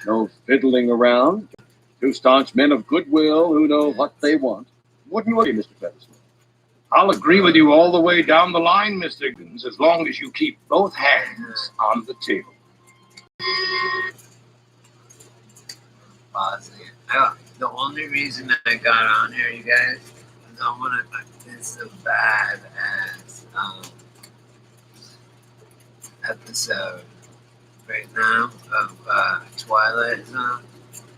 No fiddling around. Two staunch men of goodwill who know what they want. Wouldn't you agree, Mr. Featherston? I'll agree with you all the way down the line, Mr. Higgins, as long as you keep both hands on the table. The only reason I got on here, you guys, is I want to. It's a badass episode right now of TWiLite Zone.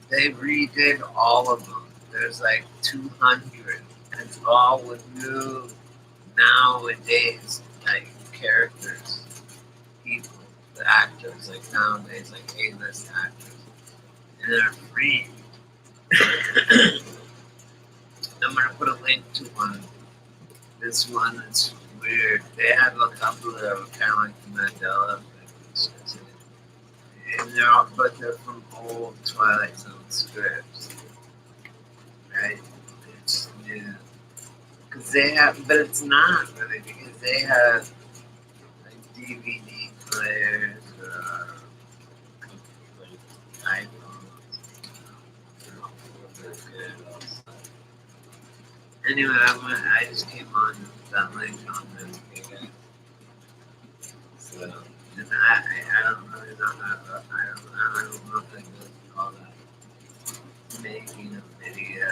They redid all of them. There's like 200. And it's all with new nowadays like characters, people, the actors like nowadays like A-list actors, and they're free. I'm gonna put a link to one. This one is weird. They have a couple that are kind of like the Mandela effect, and but they're from old TWiLite Zone scripts, right? It's new because they have, but it's not really because they have like DVD players or like iPhones. Anyway, I just came on that link on this, okay, guys. So, and I don't really know how, I don't know if I go through all that making a video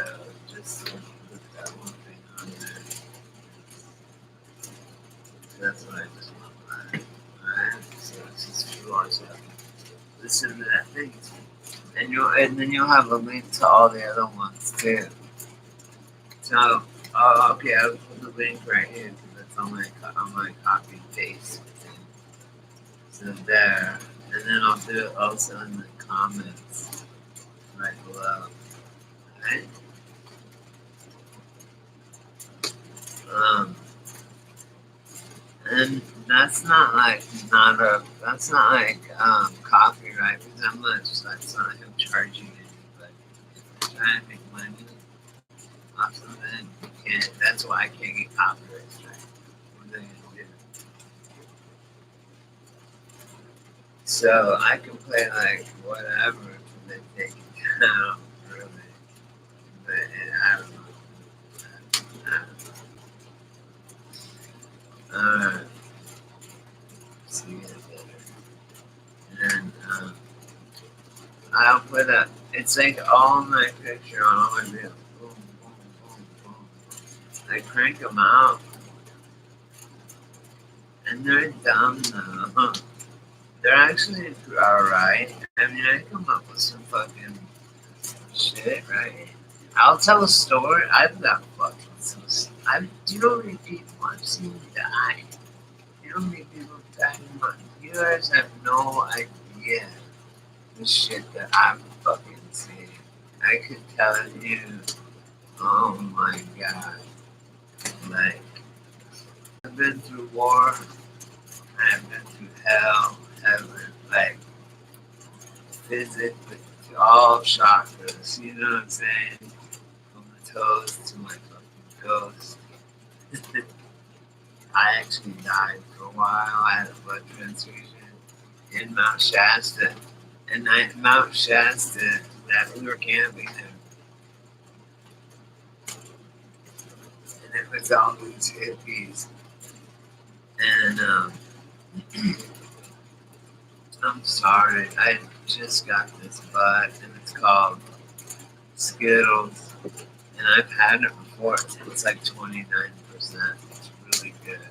just to put that one thing on there. So that's what I just want to alright? So it's just 2 hours up. Listen to that thing. And then you'll have a link to all the other ones too. So, okay, I'll put the link right here because it's on my copy and paste thing. So there, and then I'll do it also in the comments right below. Right? And that's not like that's not like copyright because I'm not just like it's not him charging anybody. If you're trying to make money off something, you can't. That's why I can't get copyright strike. What are they gonna do? So I can play like whatever and then take it down, really. But I don't know. I don't know. See it better. And I'll put a. It's like all my picture on all my videos. Boom, boom, boom, boom. I crank them out, and they're dumb though. They're actually alright. I mean, I come up with some fucking shit, right? I'll tell a story. I've got fucking some. You know how many people I've seen die? You know how many people die? You guys have no idea the shit that I've fucking seen. I could tell you, oh my god. Like, I've been through war, I've been through hell, heaven, like, physically, all chakras, you know what I'm saying? From the toes to my fucking ghost. I actually died for a while. I had a blood transfusion in Mount Shasta. And Mount Shasta, that we were camping there. And it was all these hippies. And I'm sorry, I just got this bud, and it's called Skittles. And I've had it before. It's like 29%. It's really good.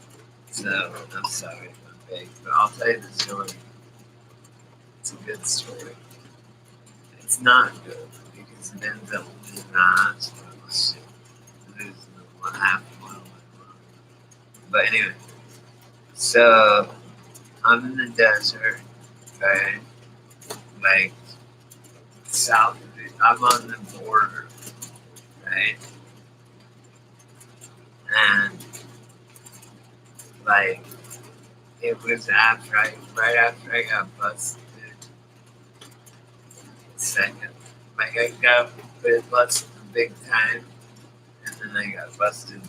So I'm sorry if I'm big, but I'll tell you the story. It's a good story. It's not good because it ends up losing the hospital. Losing the half mile. But anyway, so I'm in the desert, right? Like south of it. I'm on the border, right? And like it was right after I got busted. Second, like I got busted big time, and then I got busted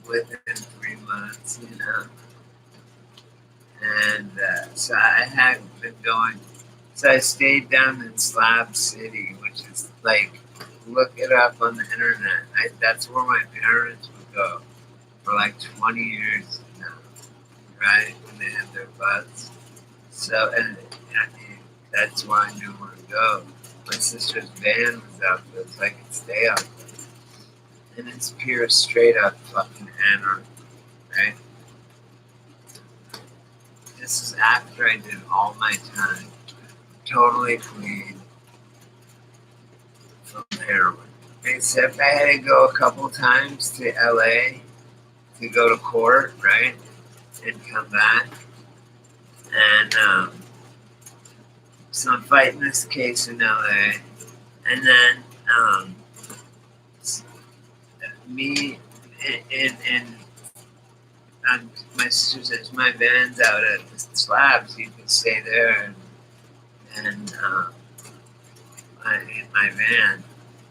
within 3 months, you know. And so I had been going So I stayed down in Slab City, which is like, look it up on the internet. That's where my parents would go for like 20 years now, right? When they had their butts. So, and that's why I knew where to go. My sister's van was out there, so I could stay out there. And it's pure, straight up fucking anarchy, right? This is after I did all my time, totally clean from heroin. Except I had to go a couple times to LA to go to court, right? And come back. And so I'm fighting this case in LA. And then me and my sister says, my van's out at the Slabs, you can stay there. And my van.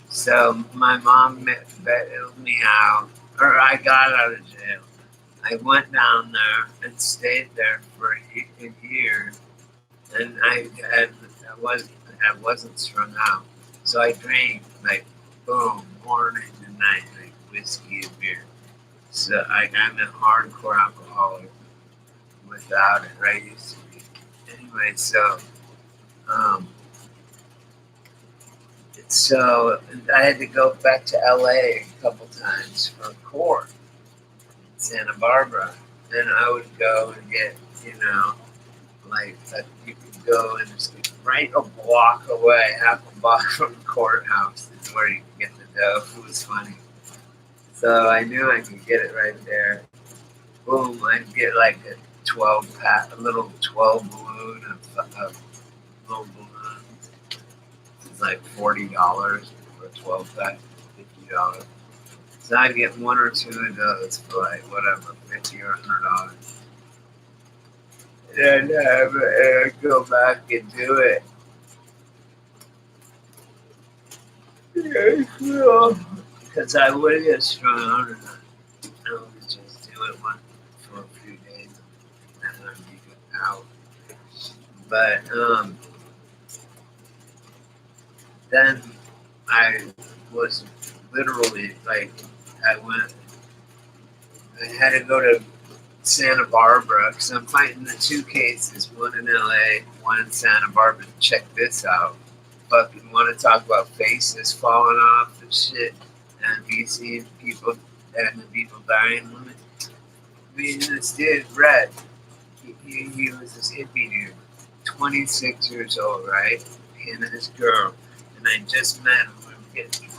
So my mom bailed me out, or I got out of jail. I went down there and stayed there for a year, and I wasn't strung out. So I drank like boom, morning and night, like whiskey and beer. So I'm a hardcore alcoholic without it, right? Used to be. Anyway, so I had to go back to LA a couple times for court in Santa Barbara. And I would go and get, like you could go and just right a block away, half a block from the courthouse is where you can get the dope. It was funny. So I knew I could get it right there. Boom, I'd get like a 12 pack, a little 12 balloon of little balloons. It's like $40 for a 12 pack, $50. So I'd get one or two of those for like whatever, $50 or $100. And I'd go back and do it. Because I would get strung out and I would just do it one for a few days and then I'd be out. But then I was literally like, I had to go to Santa Barbara because I'm fighting the two cases, one in LA, one in Santa Barbara. Check this out. Fucking want to talk about faces falling off and shit, and me seeing people and the people dying. Me and this dude, Red, he was this hippie dude, 26 years old, right? Him and his girl, and I just met him. We were getting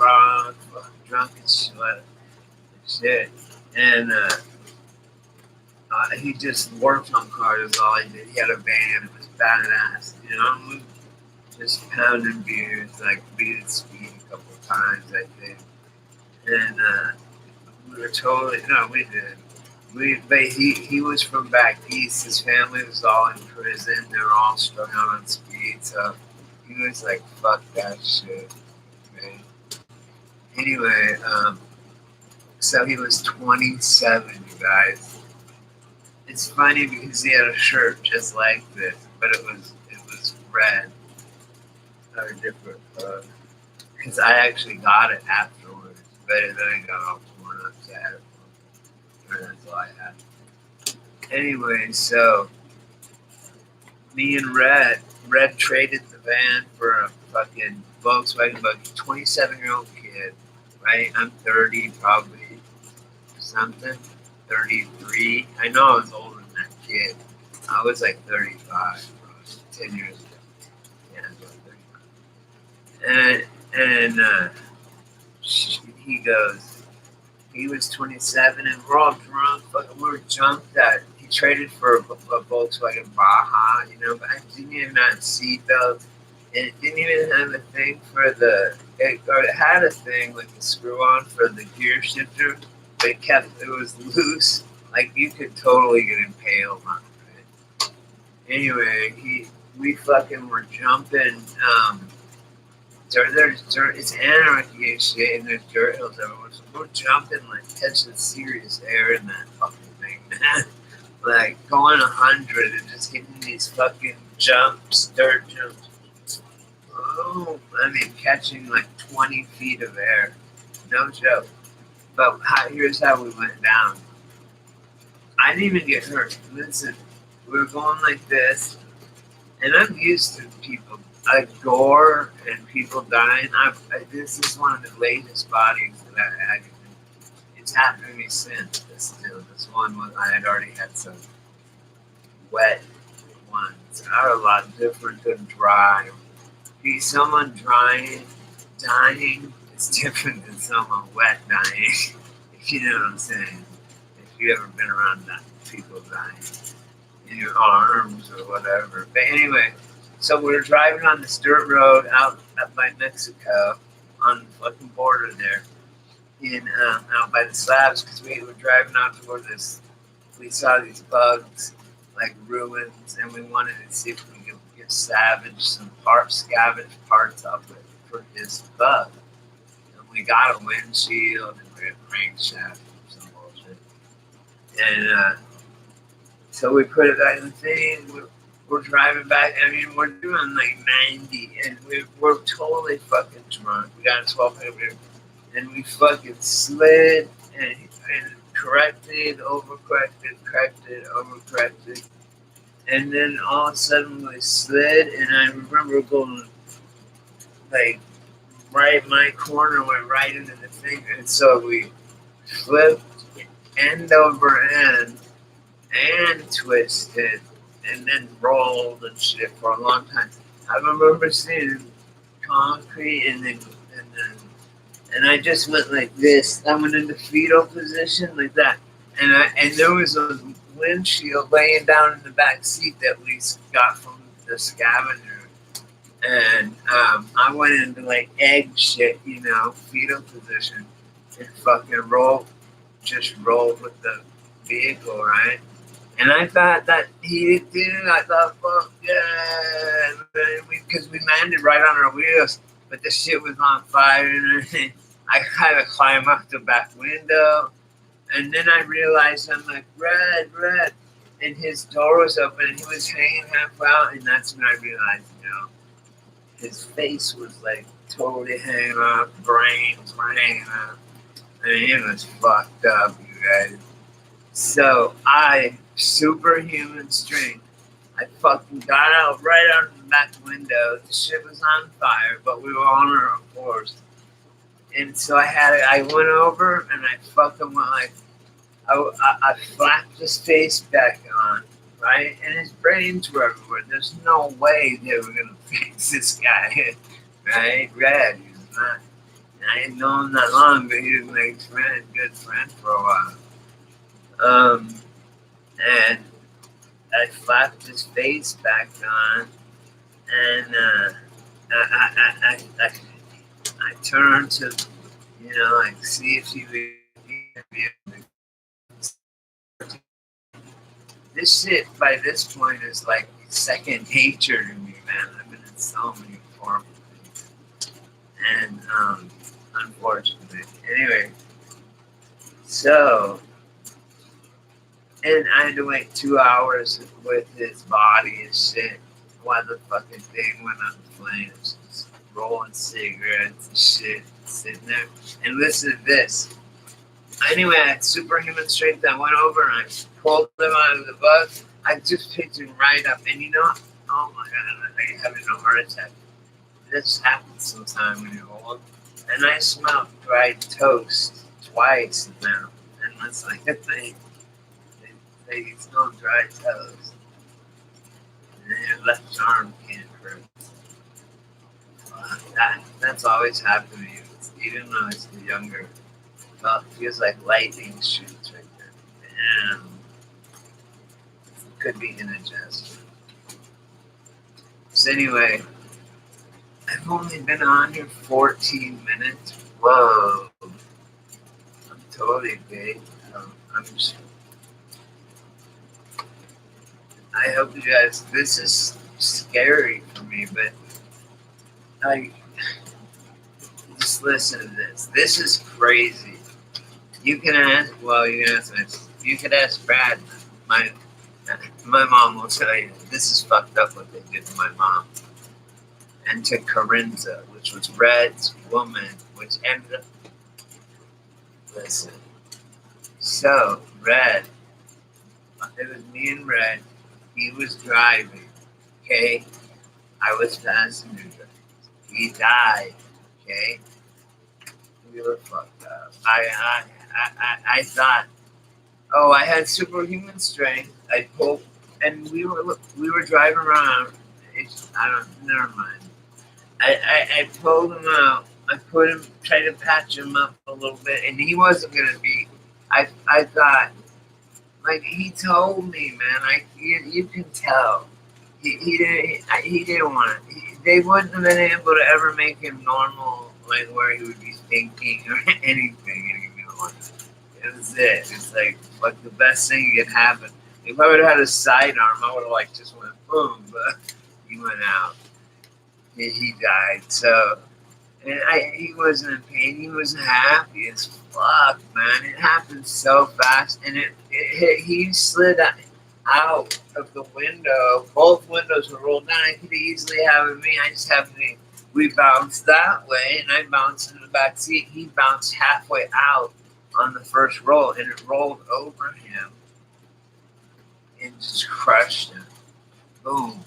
drunk and shit, and he just worked on cars. That's all he did. He had a van. It was badass, just pounding beers. Like we did speed a couple of times, I think, and we were totally we did. But he was from back east. His family was all in prison. They were all strung out on speed. So he was like, "Fuck that shit." Right? Anyway, so he was 27, you guys. It's funny because he had a shirt just like this, but it was red or different color. Because I actually got it afterwards, but then I got all torn up sad. That's all I had. Anyway, so me and Red traded the van for a fucking Volkswagen buggy. 27-year-old kid, right? I'm 30 probably, something. 33. I know I was older than that kid. I was like 35, bro. 10 years ago. Yeah, I was like 35. And he goes, he was 27 and we're all drunk. Fucking, we were jumped that he traded for a Volkswagen Baja, but I didn't even have seatbelts. And it didn't even have a thing for it had a thing with the screw on for the gear shifter. But it was loose. Like you could totally get impaled on it. Right? Anyway, we fucking were jumping. There's dirt. It's anarchy and shit, and there's dirt hills everywhere. So we're jumping like catching serious air in that fucking thing, man. Like going 100 and just getting these fucking jumps, dirt jumps. boom. I mean, catching like 20 feet of air. No joke. But here's how we went down. I didn't even get hurt. Listen, we were going like this, and I'm used to people, gore and people dying. This is one of the latest bodies that I had. It's happened to me since. This one was, I had already had some wet ones. Are a lot different than dry. See, someone dying is different than someone wet dying. If you know what I'm saying. If you ever been around that, people dying in your arms or whatever. But anyway, so we were driving on this dirt road out by Mexico, on the fucking border there, out by the slabs, because we were driving out toward this. We saw these bugs, like ruins, and we wanted to see if we could get scavenge parts of it for this bug. And we got a windshield and we had a crankshaft or some bullshit. And so we put it in the thing. We're driving back. I mean, we're doing like 90, and we're totally fucking drunk. We got a 12 beer, and we fucking slid and corrected, overcorrected. And then all of a sudden we slid, and I remember going like right, my corner went right into the thing, and so we flipped end over end and twisted and then rolled and shit for a long time. I remember seeing concrete and I just went like this. I went into fetal position like that. And there was a windshield laying down in the back seat that we got from the scavenger. And I went into like egg shit, fetal position, and fucking rolled with the vehicle, right? And I thought that he did. I thought, fuck yeah, because we landed right on our wheels, but the shit was on fire, and I had to climb up the back window, and then I realized I'm like, Red, and his door was open, and he was hanging half out, and that's when I realized, his face was like totally hanging up, brains were hanging up, and it was fucked up, you guys. So superhuman strength, I fucking got out right out of the back window. The shit was on fire, but we were on our course. And so I went over and I fucking went like, I flapped his face back on, right? And his brains were everywhere. There's no way they were going to fix this guy, right? Red, he was not. And I didn't know him that long, but he was my good friend for a while. And I flapped his face back on, and I turned to, see if he would be able to. This shit, by this point, is like second nature to me, man. I've been in so many horrible things. And, unfortunately. Anyway, so, and I had to wait 2 hours with his body and shit while the fucking thing went on flames. Just rolling cigarettes and shit, sitting there. And listen to this. Anyway, I had superhuman strength. I went over and I pulled him out of the bug. I just picked him right up. And oh my God, I'm having a heart attack. This happens sometime when you're old. And I smelled dried toast twice now. And that's like a thing. They smell dried toast. And your left arm can't hurt. That's always happened to me. Even when I was younger. Well, it feels like lightning shoots right there. Damn. It could be indigestion. So anyway, I've only been on here 14 minutes. Whoa. I'm totally big. I hope you guys, this is scary for me, but just listen to this. This is crazy. You can ask Brad. My mom will tell you, this is fucked up what they did to my mom. and to Corinza, which was Red's woman, which ended up. Listen. So, Red, it was me and Red. He was driving, okay? I was passenger. He died, okay? We were fucked up. I thought, oh, I had superhuman strength. I pulled, and we were driving around. Never mind. I pulled him out. I put him, tried to patch him up a little bit, and he wasn't gonna be. I thought, like he told me, man. You can tell. He didn't want it. They wouldn't have been able to ever make him normal, like where he would be thinking or anything anymore. It was it. It's like the best thing that could happen. If I would have had a sidearm, I would have like just went boom, but he went out. He died. So, and he wasn't in pain. He was happy as fuck, man. It happened so fast, and he slid out of the window. Both windows were rolled down. I could easily have it me. I just happened to. We bounced that way, and I bounced in the back seat. He bounced halfway out on the first roll, and it rolled over him and just crushed him. Boom.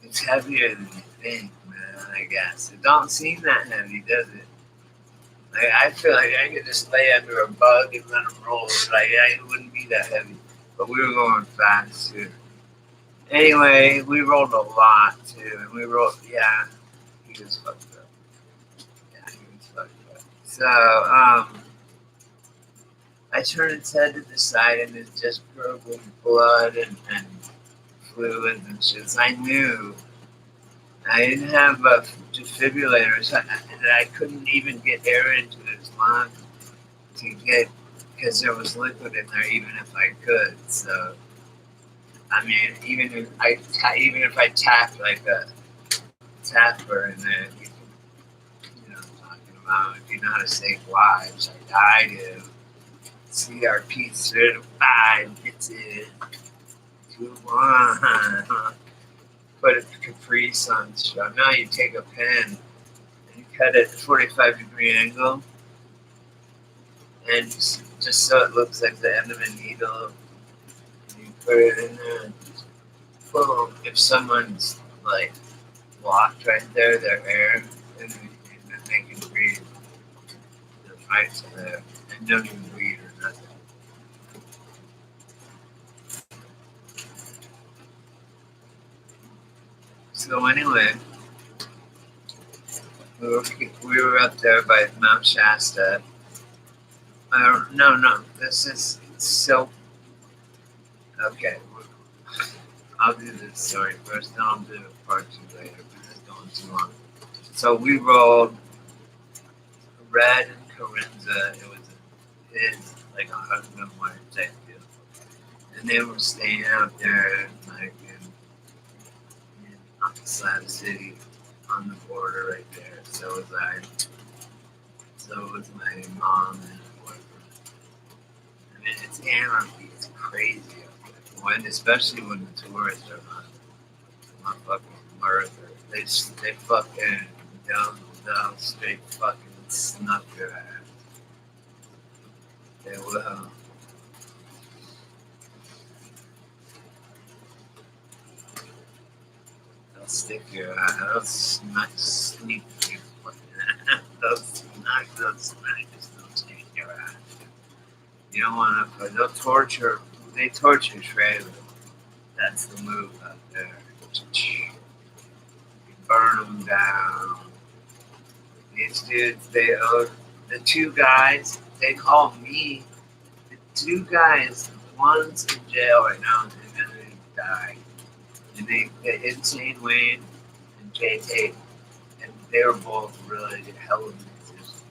It's heavier than you think, man, I guess. It don't seem that heavy, does it? Like, I feel like I could just lay under a bug and let him roll. Like, it wouldn't be that heavy. But we were going fast, too. Anyway, we rolled a lot, too. And we rolled, yeah, he was fucked up. Yeah, he was fucked up. So, I turned its head to the side, and it just gurgled blood and fluids and shit. So I knew I didn't have defibrillators, and I couldn't even get air into his lung because there was liquid in there, even if I could. So, I mean, even if I tapped like a tapper in there, you know what I'm talking about. If you know how to save lives, like I do. CRP certified, it's in. 2-1. Put a Caprice on the straw. Now you take a pen and you cut it at a 45-degree angle, and just so it looks like the end of a needle, and you put it in there, and boom. If someone's like blocked right there, their air, and then they can breathe. The pipes are there, and don't even breathe or nothing. So anyway, we were up there by Mount Shasta. No, this is so. Okay, I'll do this story first, then I'll do part 2 later because it's going too long. So we rolled Red and Corinza. It was like a husband and wife type deal, and they were staying out there like in outside the city on the border right there. So was I. So was my mom and boyfriend. I mean, it's anarchy. It's crazy out there. Especially when the tourists are on fucking murder. They fucking down straight fucking snuff your ass. They will. They'll stick your eye. They'll sneak your fucking ass. They'll just don't stick your eye. You don't want to, they'll torture. They torture trailers. That's the move out there. You burn them down. These dudes, the 2 guys, they call me. The 2 guys, one's in jail right now, and then they died. And the Insane Wayne and Jay Tate, and they were both really hell of musicians.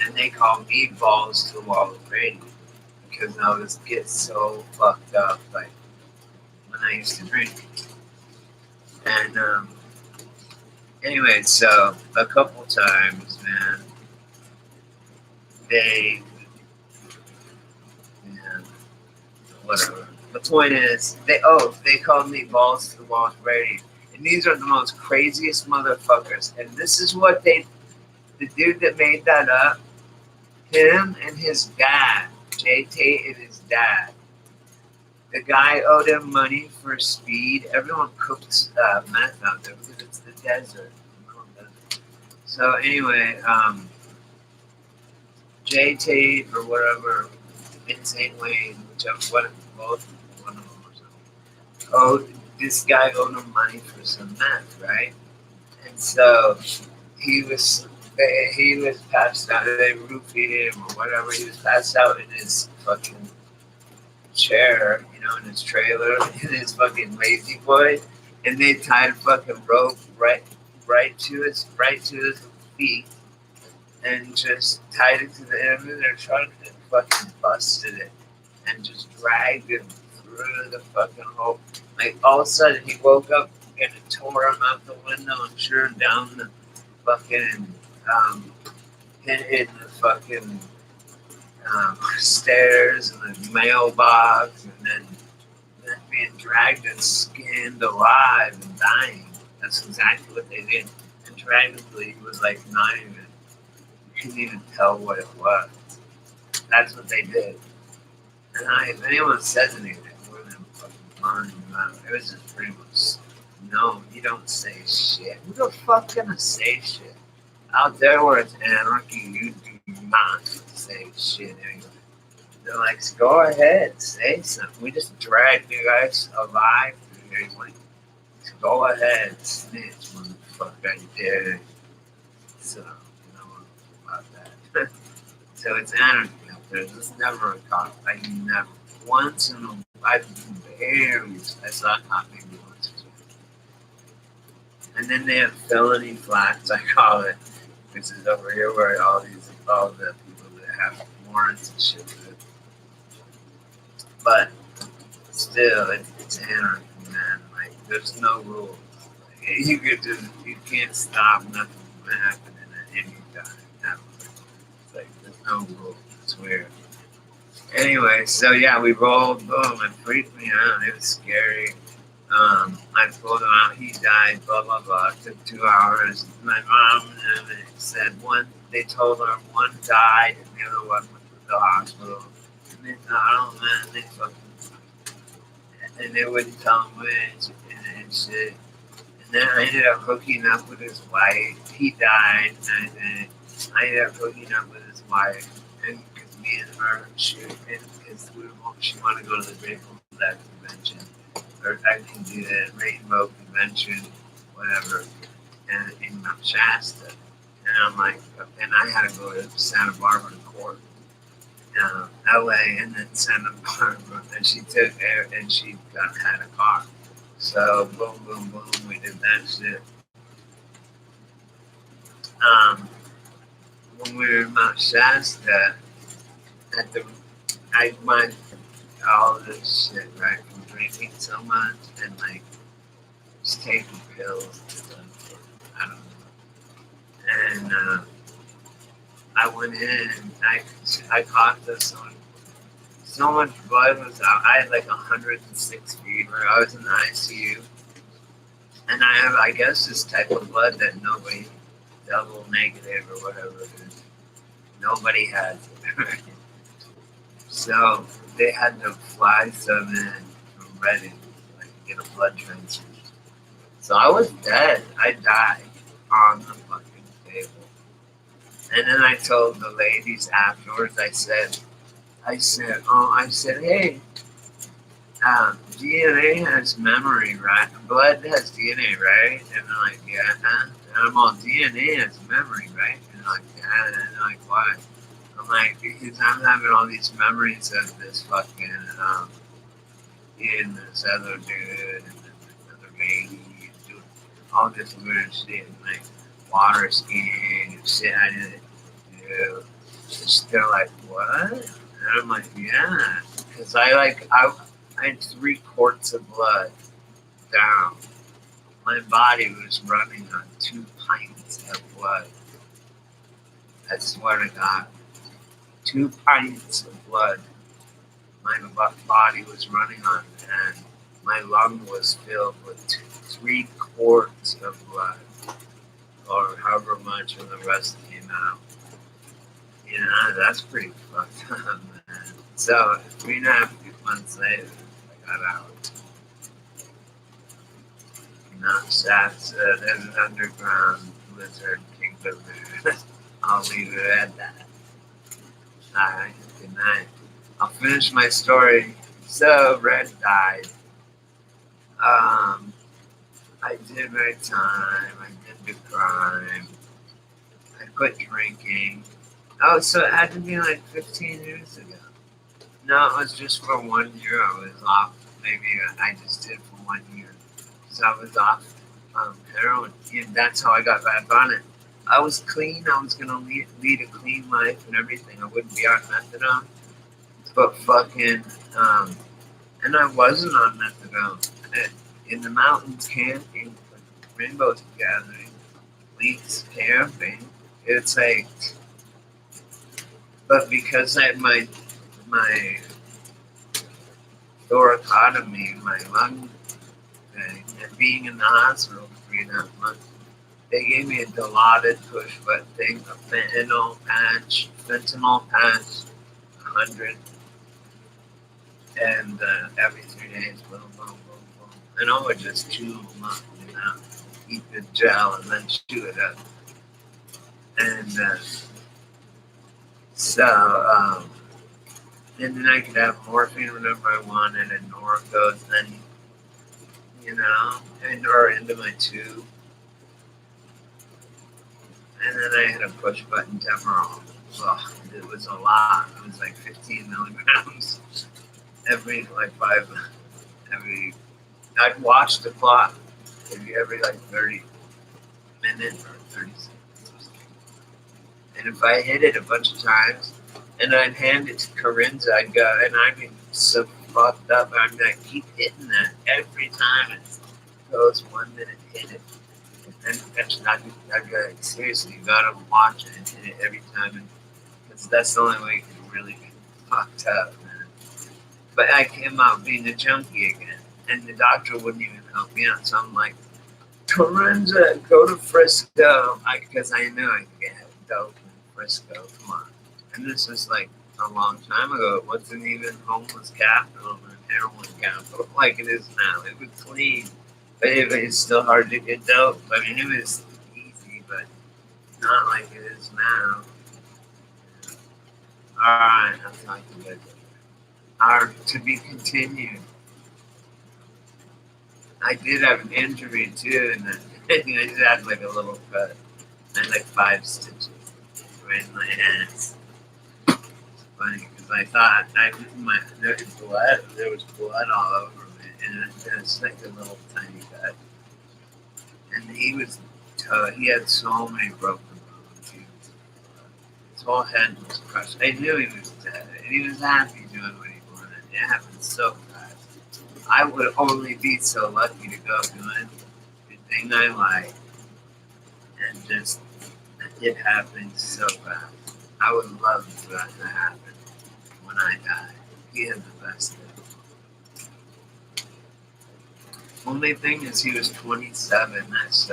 And they call me balls to the wall of Brady because I was get so fucked up like when I used to drink. And anyway, so a couple times, man, whatever. The point is, they called me balls to the wall of Brady, And these are the most craziest motherfuckers. And this is what the dude that made that up, him and his dad, Jay Tate and his dad. The guy owed him money for speed. Everyone cooks meth out there because it's the desert. So anyway, Jay Tate or whatever, Insane Wayne, whichever one, both one of them or something. This guy owed him money for some meth, right? And so he was passed out. They roofied him or whatever. He was passed out in his fucking chair, in his trailer, in his fucking lazy boy, and they tied a fucking rope right to his feet, and just tied it to the end of their trunk and fucking busted it, and just dragged him through the fucking hole. Like all of a sudden he woke up and it tore him out the window and sure down the fucking hit the fucking stairs and the mailbox, and then being dragged and skinned alive and dying. That's exactly what they did. And tragically, he was like not even, you couldn't even tell what it was. That's what they did. And if anyone says anything, we're going to fucking burn you out. It was just pretty much, no, you don't say shit. Who the fuck gonna say shit? Out there where it's anarchy, you do not say shit anyway. They're like, go ahead, say something. We just dragged you guys alive through here. Like, go ahead, snitch, motherfucker, you did. So, about that. So it's anarchy out there. There's never a cop. I never. Once in a I saw a cop maybe once or so. And then they have felony flats, I call it. This is over here where all the people that have warrants and shit do it. But still, it's anarchy, man. Like, there's no rules. Like, you can't stop nothing from happening at any time. Ever. It's like, there's no rules. It's weird. Anyway, so yeah, we rolled, boom, it freaked me out. It was scary. I pulled him out, he died, blah, blah, blah. It took 2 hours. My mom said they told her one died and the other one went to the hospital. And they thought, oh man, they fucking, and they wouldn't tell him which and shit. And then I ended up hooking up with his wife. He died, and I ended up hooking up with his wife. And because me and her shoot, and because she wanted to go to the Grateful Dead convention. Or I can do the Rainbow Convention, whatever, and in Mount Shasta. And I'm like, and I had to go to Santa Barbara court, LA, and then Santa Barbara. And she took air, and she had a car. So boom, boom, boom, we did that shit. When we were in Mount Shasta, I went all this shit, right? From drinking so much and like just taking pills and stuff. I don't know. And I went in and I caught this one. So much blood was out. I had like 106 fever. I was in the ICU. And I have, I guess, this type of blood that nobody, double negative or whatever it is, nobody has it. So they had to fly some in from Reading, like get a blood transfusion. So I was dead. I died on the fucking table. And then I told the ladies afterwards, I said, hey, DNA has memory, right? Blood has DNA, right? And they're like, yeah. And I'm all, DNA has memory, right? And they're like, yeah. And they're like, why? I'm like, because I'm having all these memories of this fucking, and this other dude, and this other lady, and doing all this weird shit, and like water skiing and shit I didn't do. They're like, what? And I'm like, yeah. Because I had 3 quarts of blood down. My body was running on 2 pints of blood. I swear to God. 2 pints of blood my body was running on, and my lung was filled with 3 quarts of blood, or however much of the rest came out. You know, that's pretty fucked up, man. So 3.5 months later, I got out. You know, that's there's an underground lizard kingdom there. I'll leave it at that. Alright, good night. I'll finish my story. So Red died. I did my time. I did the crime. I quit drinking. Oh, so it had to be like 15 years ago. No, it was just for 1 year. I was off. Maybe I just did for 1 year. So I was off heroin. And that's how I got back on it. I was clean. I was going to lead a clean life and everything. I wouldn't be on methadone. But fucking, and I wasn't on methadone. In the mountains camping, rainbows gathering, leaks camping. It's like, but because I had my thoracotomy, my lung thing, and being in the hospital for 3.5 months, they gave me a Dilaudid push button thing, a fentanyl patch, 100, and every 3 days, boom, boom, boom, boom. And I would just chew them up, you know, eat the gel and then chew it up. And and then I could have morphine whenever I wanted, and Norcos, then, you know, or into my tube. And then I had a push button Demerol. Well, it was a lot. It was like 15 milligrams every I'd watch the clock every like 30 minutes or 30 seconds. And if I hit it a bunch of times, and I'd hand it to Corinza, I'd go, and I'd be so fucked up, I'd be like, keep hitting that every time it goes 1 minute, hit it. And then eventually I'd go, seriously, you gotta watch it and hit it every time, because that's the only way you can really get fucked up, man. But I came out being a junkie again, and the doctor wouldn't even help me out, so I'm like, Corinza, go to Frisco, because I knew I could get dope in Frisco, come on. And this was like a long time ago. It wasn't even homeless capital and heroin capital like it is now. It was clean, but it was still hard to get dope. I mean, it was easy, but not like it is now. Alright, I'll talk to you later. To be continued. I did have an injury too, and I just had like a little cut and like 5 stitches right in my hands. Funny, because I thought there was blood all over me, and it's like a little tiny cut. And he had so many broken bones. His whole head was crushed. I knew he was dead, and he was happy doing what he wanted. It happened so fast. I would only be so lucky to go doing the thing I like, and just it happened so fast. I would love for that to happen when I die. He had the best day. Only thing is he was 27. That's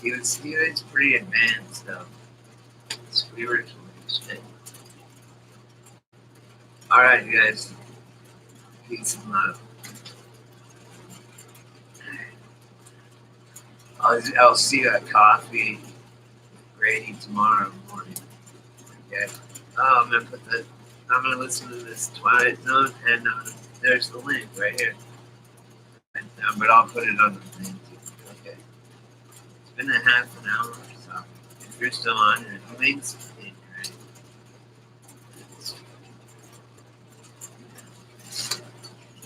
he was pretty advanced though, spiritually. All right, guys. Peace and love. I'll see you at coffee Grady tomorrow morning. Okay. Oh, I'm gonna listen to this TWiLite Zone, and there's the link right here. But I'll put it on the thing too. Okay. It's been a half an hour, so if you're still on here, links